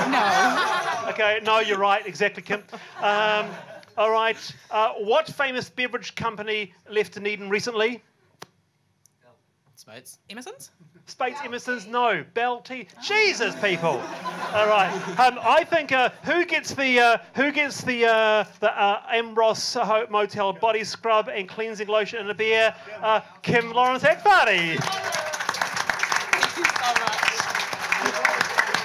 No. Okay, no, you're right. Exactly, Kim. All right. What famous beverage company left Dunedin recently? Spates. Emerson's? Spates, Emerson's, no. Bell Tea. Jesus, people. All right. I think who gets the Ambrose Motel body scrub and cleansing lotion and a beer? Kim Lawrence Akbari.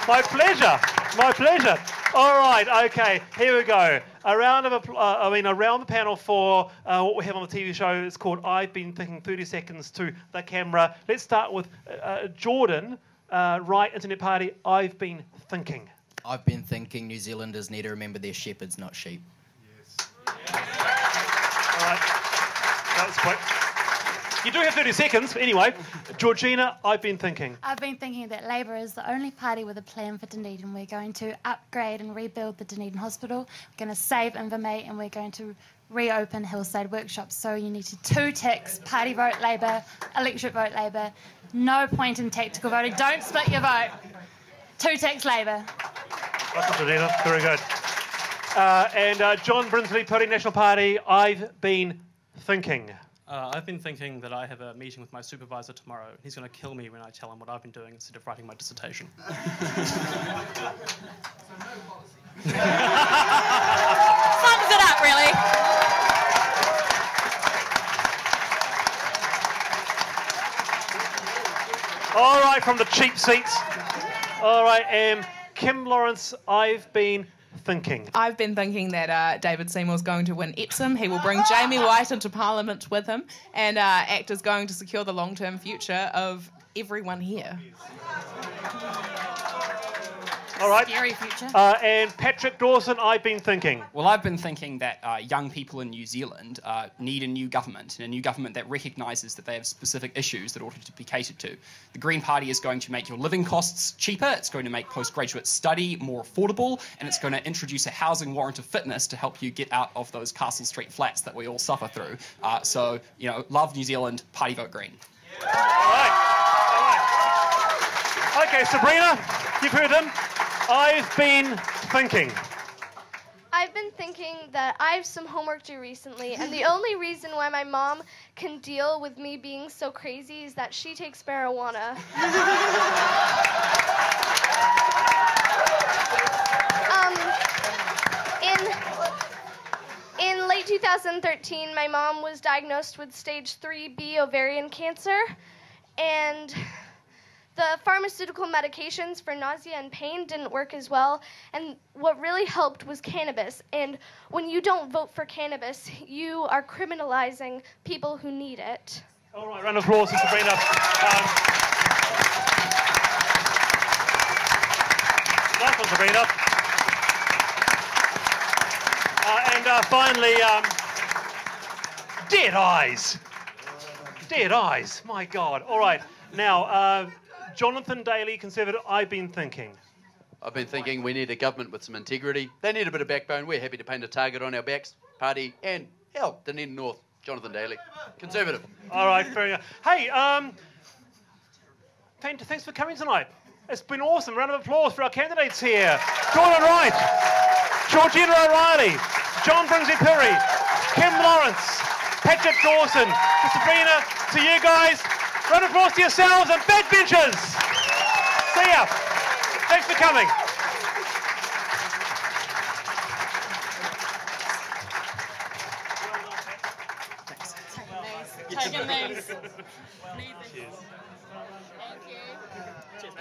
My pleasure. My pleasure. All right. Okay. Here we go. A round of around the panel for what we have on the TV show. It's called I've Been Thinking 30 Seconds to the Camera. Let's start with Jordan. Right, Internet Party. I've been thinking. I've been thinking New Zealanders need to remember they're shepherds, not sheep. Yes. All right. That was quick. You do have 30 seconds. Anyway, Georgina, I've been thinking. I've been thinking that Labour is the only party with a plan for Dunedin. We're going to upgrade and rebuild the Dunedin Hospital. We're going to save Invermay, and we're going to reopen Hillside Workshops. So you need to 2 ticks, party vote Labour, electorate vote Labour. No point in tactical voting. Don't split your vote. 2 ticks Labour. Welcome, Georgina. Very good. And John Brinsley, Party National Party, I've been thinking. I've been thinking that I have a meeting with my supervisor tomorrow. He's going to kill me when I tell him what I've been doing instead of writing my dissertation. Sums it up, really. All right, from the cheap seats. All right, Kim Lawrence, I've been thinking. I've been thinking that David Seymour's going to win Epsom. He will bring Jamie White into Parliament with him, and ACT is going to secure the long-term future of everyone here. All right. Scary future. And Patrick Dawson, I've been thinking. Well, I've been thinking that young people in New Zealand need a new government, and a new government that recognises that they have specific issues that ought to be catered to. The Green Party is going to make your living costs cheaper, it's going to make postgraduate study more affordable, and it's going to introduce a housing warrant of fitness to help you get out of those Castle Street flats that we all suffer through. So, you know, love New Zealand, party vote Green. All right. Okay, Sabrina, you've heard them. I've been thinking. I've been thinking that I have some homework due recently, and the only reason why my mom can deal with me being so crazy is that she takes marijuana. In late 2013, my mom was diagnosed with stage 3B ovarian cancer, and the pharmaceutical medications for nausea and pain didn't work as well, and what really helped was cannabis. And when you don't vote for cannabis, you are criminalizing people who need it. All right, round of applause for Sabrina. Nice one, Sabrina. And finally, dead eyes. Dead eyes, my God. All right, now, Jonathan Daly, Conservative, I've been thinking. I've been thinking we need a government with some integrity. They need a bit of backbone. We're happy to paint a target on our backs. Party and, hell, Dunedin North. Jonathan Daly, Conservative. All right, fair enough. Hey, thanks for coming tonight. It's been awesome. Round of applause for our candidates here. Jordan Wright, Georgina O'Reilly, John Brinsley-Piri, Kim Lawrence, Patrick Dawson, to Sabrina, to you guys. Round of applause to yourselves and backbenchers. See ya. Thanks for coming. Taking these. Cheers. Thank you. Cheers,